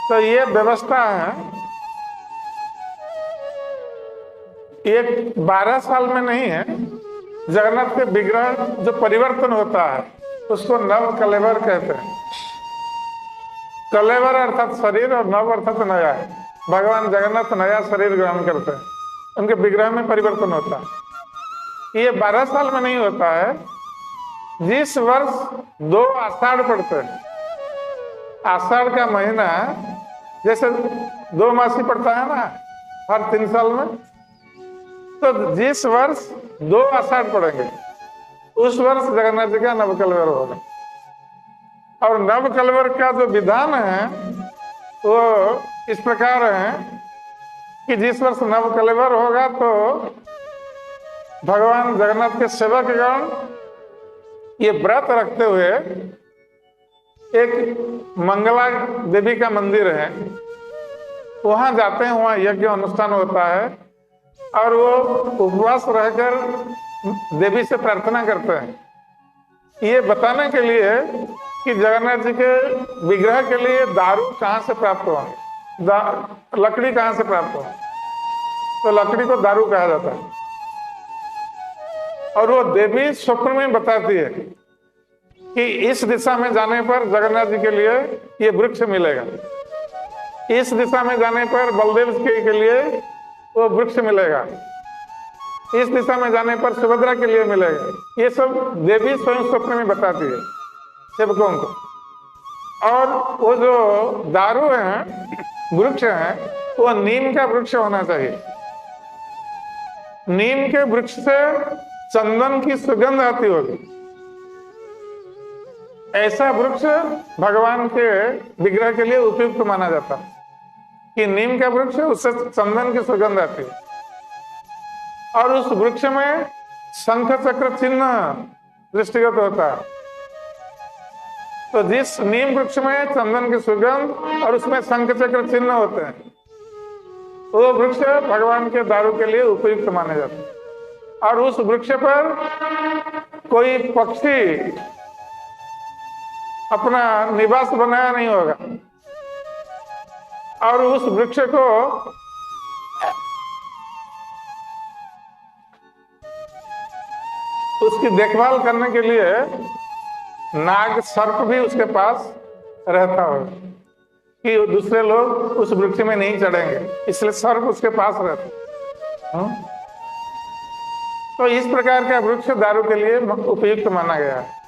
तो ये व्यवस्था है, ये 12 साल में नहीं है। जगन्नाथ के विग्रह जो परिवर्तन होता है उसको नव कलेवर कहते हैं। कलेवर अर्थात शरीर और नव अर्थात नया है। भगवान जगन्नाथ नया शरीर ग्रहण करते हैं, उनके विग्रह में परिवर्तन होता है। ये 12 साल में नहीं होता है। जिस वर्ष 2 आषाढ़ पड़ते हैं, आषाढ़ का महीना जैसे 2 मासी पड़ता है ना हर 3 साल में, तो जिस वर्ष 2 आषाढ़ पड़ेंगे उस वर्ष जगन्नाथ जी का नवकलेवर होगा। और नवकलेवर का जो विधान है वो इस प्रकार है कि जिस वर्ष नवकलेवर होगा तो भगवान जगन्नाथ के सेवकगण ये व्रत रखते हुए एक मंगला देवी का मंदिर है, वहां जाते हैं, वहां यज्ञ अनुष्ठान होता है और वो उपवास रहकर देवी से प्रार्थना करते हैं, ये बताने के लिए कि जगन्नाथ जी के विग्रह के लिए दारू कहाँ से प्राप्त होंगे, लकड़ी कहाँ से प्राप्त होंगे। तो लकड़ी को दारू कहा जाता है। और वो देवी स्वप्न में बताती है कि इस दिशा में जाने पर जगन्नाथ जी के लिए ये वृक्ष मिलेगा, इस दिशा में जाने पर बलदेव के लिए वो वृक्ष मिलेगा, इस दिशा में जाने पर सुभद्रा के लिए मिलेगा। ये सब देवी स्वयं स्वप्न में बताती है सेवकों को। और वो जो दारू है, वृक्ष है, वो नीम का वृक्ष होना चाहिए। नीम के वृक्ष से चंदन की सुगंध आती होगी। ऐसा वृक्ष भगवान के विग्रह के लिए उपयुक्त माना जाता है कि नीम का वृक्ष, उससे चंदन की सुगंध आती है। और उस वृक्ष में शंख चक्र चिन्ह दृष्टिगत होता है। तो जिस नीम वृक्ष में चंदन की सुगंध और उसमें शंख चक्र चिन्ह होते हैं, वो वृक्ष भगवान के दारू के लिए उपयुक्त माने जाते हैं। और उस वृक्ष पर कोई पक्षी अपना निवास बनाया नहीं होगा। और उस वृक्ष को उसकी देखभाल करने के लिए नाग सर्प भी उसके पास रहता होगा कि दूसरे लोग उस वृक्ष में नहीं चढ़ेंगे, इसलिए सर्प उसके पास रहता। तो इस प्रकार का वृक्ष दारू के लिए उपयुक्त माना गया है।